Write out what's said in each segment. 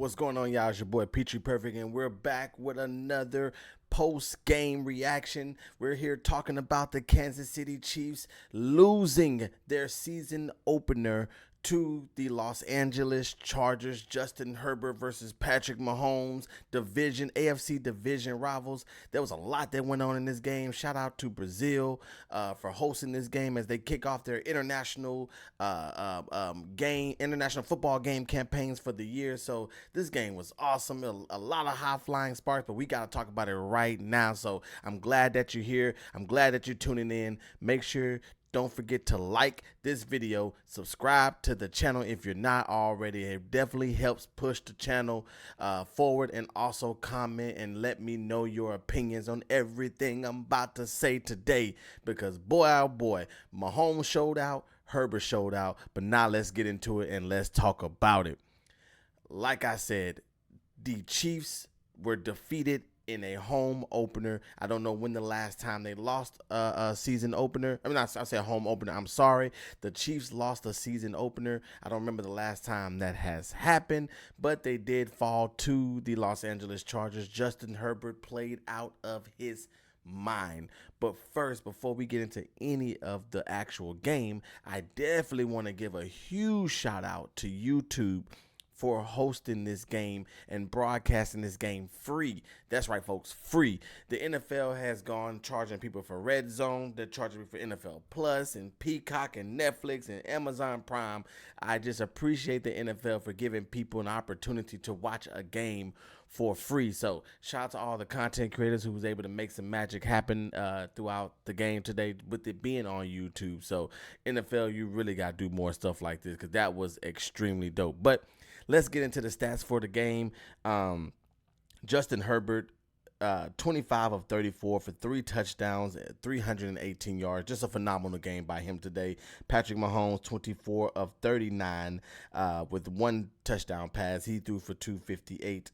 What's going on, y'all? It's your boy PetryPerfect, and we're back with another post-game reaction. We're here talking about the Kansas City Chiefs losing their season opener to the Los Angeles Chargers. Justin Herbert versus Patrick Mahomes, AFC division rivals. There was a lot that went on in this game. Shout out to Brazil for hosting this game as they kick off their international international football game campaigns for the year. So this game was awesome. A lot of high flying sparks, but we got to talk about it right now. So I'm glad that you're here. I'm glad that you're tuning in. Make sure don't forget to like this video, subscribe to the channel if you're not already. It definitely helps push the channel forward, and also comment and let me know your opinions on everything I'm about to say today, because boy, oh boy, Mahomes showed out, Herbert showed out, but now let's get into it and let's talk about it. Like I said, the Chiefs were defeated in a home opener. I don't know when the last time they lost a season opener. I say a home opener. I'm sorry. The Chiefs lost a season opener. I don't remember the last time that has happened, but they did fall to the Los Angeles Chargers. Justin Herbert played out of his mind. But first, before we get into any of the actual game, I definitely want to give a huge shout out to YouTube for hosting this game and broadcasting this game free. That's right, folks, free. The NFL has gone charging people for Red Zone. They're charging me for NFL Plus and Peacock and Netflix and Amazon Prime. I just appreciate the NFL for giving people an opportunity to watch a game for free. So shout out to all the content creators who was able to make some magic happen throughout the game today with it being on YouTube. So NFL, you really got to do more stuff like this, because that was extremely dope. But let's get into the stats for the game. Justin Herbert, 25 of 34 for 3 touchdowns, 318 yards. Just a phenomenal game by him today. Patrick Mahomes, 24 of 39 with 1 touchdown pass. He threw for 258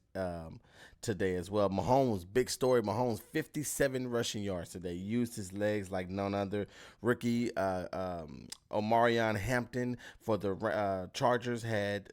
today as well. Mahomes, big story. Mahomes, 57 rushing yards today. Used his legs like none other. Rookie Omarion Hampton for the Chargers had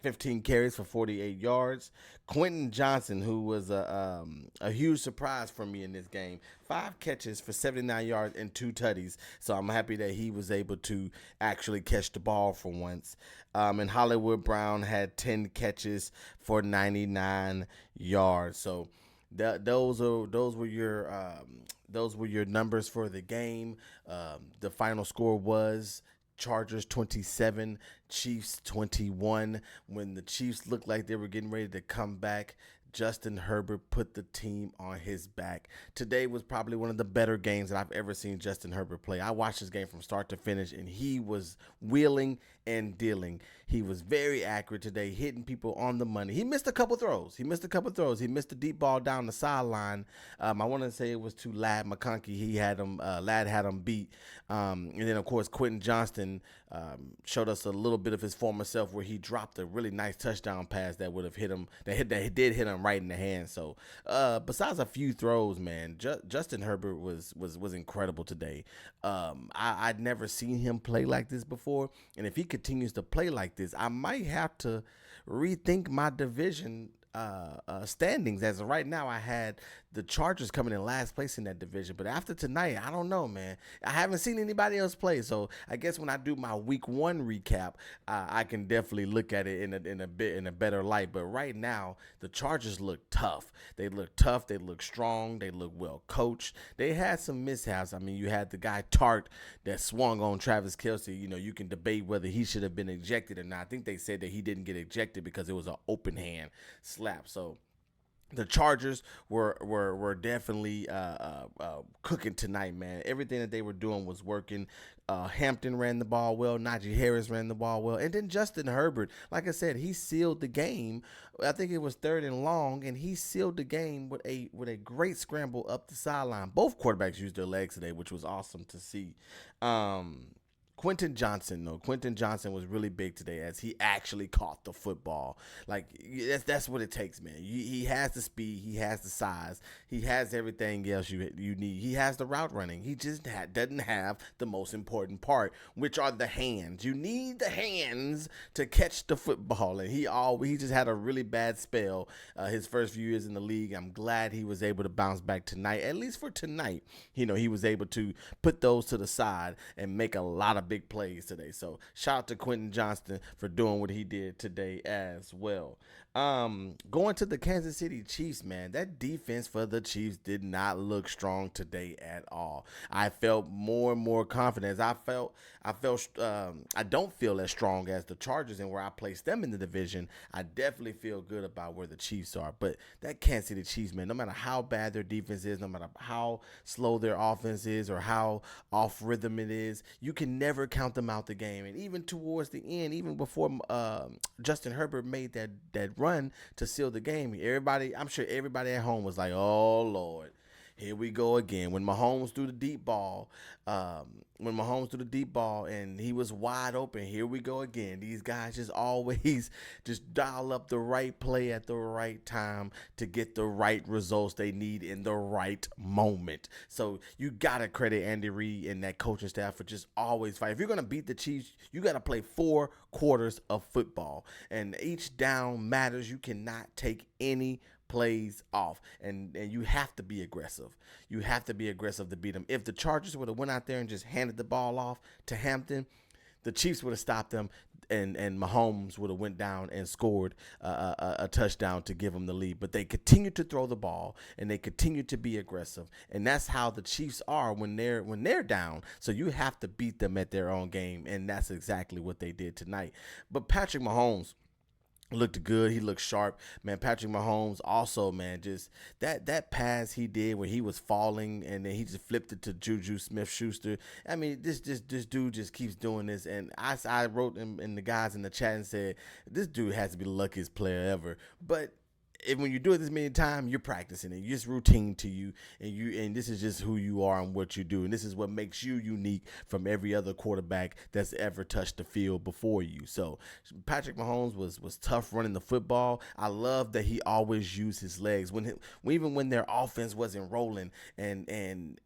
15 carries for 48 yards. Quentin Johnson, who was a huge surprise for me in this game, 5 catches for 79 yards and 2 tutties. So I'm happy that he was able to actually catch the ball for once. And Hollywood Brown had 10 catches for 99 yards. So those were your numbers for the game. The final score was Chargers 27, Chiefs 21. When the Chiefs looked like they were getting ready to come back, Justin Herbert put the team on his back. Today was probably one of the better games that I've ever seen Justin Herbert play. I watched this game from start to finish, and he was wheeling and dealing. He was very accurate today, hitting people on the money. He missed a couple throws. He missed the deep ball down the sideline. I want to say it was to Ladd McConkey. Ladd had him beat. And then, of course, Quentin Johnston showed us a little bit of his former self, where he dropped a really nice touchdown pass that would have hit him. That did hit him right in the hand. So besides a few throws, man, Justin Herbert was incredible today. I'd never seen him play like this before, and if he continues to play like this, I might have to rethink my division standings. As of right now, I had the Chargers coming in last place in that division, but after tonight, I don't know, man. I haven't seen anybody else play, so I guess when I do my week 1 recap, I can definitely look at it in a better light. But right now, the Chargers look tough. They look tough. They look strong. They look well coached. They had some mishaps. I mean, you had the guy Tart that swung on Travis Kelce. You know, you can debate whether he should have been ejected or not. I think they said that he didn't get ejected because it was an open hand slap. So the Chargers were definitely cooking tonight, man. Everything that they were doing was working. Hampton ran the ball well. Najee Harris ran the ball well. And then Justin Herbert, like I said, he sealed the game. I think it was 3rd and long, and he sealed the game with a great scramble up the sideline. Both quarterbacks used their legs today, which was awesome to see. Quentin Johnson, no. Quentin Johnson was really big today as he actually caught the football. Like that's what it takes, man. He has the speed, he has the size, he has everything else you need. He has the route running. He just doesn't have the most important part, which are the hands. You need the hands to catch the football, and he just had a really bad spell his first few years in the league. I'm glad he was able to bounce back tonight, at least for tonight. He was able to put those to the side and make a lot of big plays today. So shout out to Quentin Johnston for doing what he did today as well. Going to the Kansas City Chiefs, man, that defense for the Chiefs did not look strong today at all. I felt more and more confidence. I don't feel as strong as the Chargers and where I placed them in the division. I definitely feel good about where the Chiefs are, but that Kansas City Chiefs, man, no matter how bad their defense is, no matter how slow their offense is or how off rhythm it is, you can never count them out the game. And even towards the end, even before Justin Herbert made that run to seal the game, I'm sure everybody at home was like, "Oh Lord, here we go again." When Mahomes threw the deep ball, and he was wide open, here we go again. These guys just always just dial up the right play at the right time to get the right results they need in the right moment. So you gotta credit Andy Reid and that coaching staff for just always fight. If you're gonna beat the Chiefs, you gotta play 4 quarters of football, and each down matters. You cannot take any plays off, and you have to be aggressive. You have to be aggressive to beat them. If the Chargers would have went out there and just handed the ball off to Hampton, the Chiefs would have stopped them, and Mahomes would have went down and scored a touchdown to give them the lead. But they continued to throw the ball, and they continued to be aggressive, and that's how the Chiefs are when they're down. So you have to beat them at their own game, and that's exactly what they did tonight. But Patrick Mahomes looked good. He looked sharp, man. Patrick Mahomes also, man, just that pass he did when he was falling and then he just flipped it to Juju Smith-Schuster. I mean, this dude just keeps doing this, and I wrote in the guys in the chat and said this dude has to be the luckiest player ever. But when you do it this many times, you're practicing it. It's routine to you, and this is just who you are and what you do, and this is what makes you unique from every other quarterback that's ever touched the field before you. So Patrick Mahomes was tough running the football. I love that he always used his legs even when their offense wasn't rolling and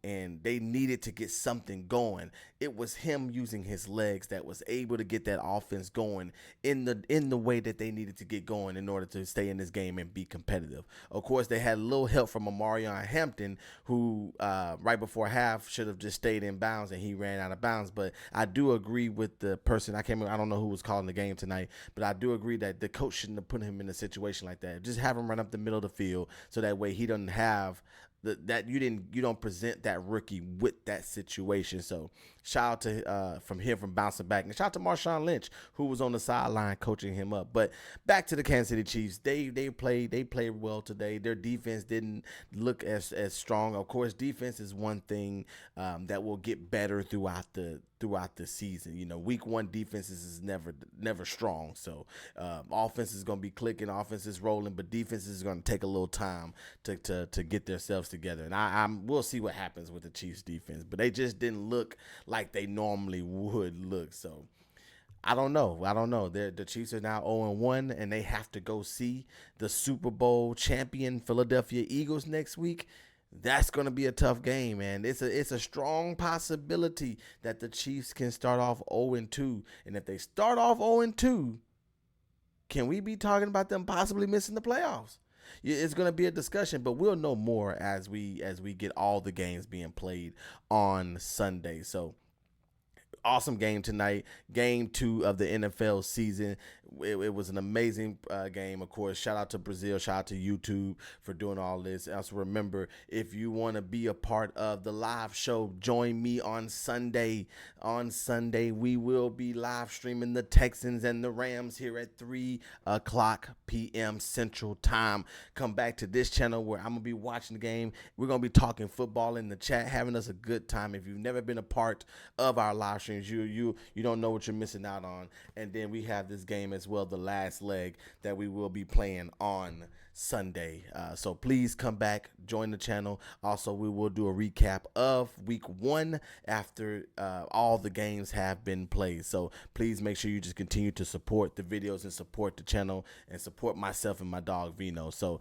they needed to get something going. It was him using his legs that was able to get that offense going in the way that they needed to get going in order to stay in this game and be competitive. Of course, they had a little help from Amarion Hampton, who right before half should have just stayed in bounds, and he ran out of bounds. But I do agree with the person. I don't know who was calling the game tonight, but I do agree that the coach shouldn't have put him in a situation like that. Just have him run up the middle of the field so that way he doesn't have that you don't present that rookie with that situation. So shout out to from bouncing back, and shout out to Marshawn Lynch, who was on the sideline coaching him up. But back to the Kansas City Chiefs, they played well today. Their defense didn't look as strong. Of course, defense is one thing that will get better throughout the season. Week 1 defenses is never strong. So offense is going to be clicking, offense is rolling, but defense is going to take a little time to get themselves together. And we'll see what happens with the Chiefs defense, but they just didn't look like they normally would look. So I don't know. The Chiefs are now 0-1, and they have to go see the Super Bowl champion Philadelphia Eagles next week. That's going to be a tough game, man. It's a strong possibility that the Chiefs can start off 0-2. And if they start off 0-2, can we be talking about them possibly missing the playoffs? It's going to be a discussion, but we'll know more as we get all the games being played on Sunday. So awesome game tonight, game 2 of the NFL season. It was an amazing game. Of course, shout out to Brazil, shout out to YouTube for doing all this. Also remember, if you want to be a part of the live show, join me on Sunday. On Sunday, we will be live streaming the Texans and the Rams here at 3:00 p.m. Central Time. Come back to this channel where I'm going to be watching the game. We're going to be talking football in the chat, having us a good time. If you've never been a part of our live stream, hamstrings, you don't know what you're missing out on. And then we have this game as well, the last leg that we will be playing on Sunday. So please come back, join the channel. Also, we will do a recap of week 1 after all the games have been played. So please make sure you just continue to support the videos and support the channel and support myself and my dog Vino. So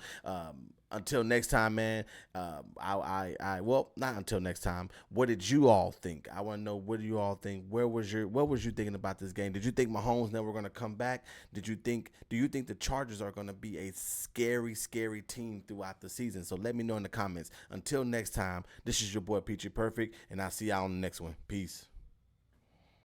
until next time, man. Well, not until next time. What did you all think? I want to know, what do you all think? What was you thinking about this game? Did you think Mahomes never going to come back? Do you think the Chargers are going to be a scary team throughout the season? So let me know in the comments. Until next time, this is your boy PetryPerfect, and I'll see y'all on the next one. Peace.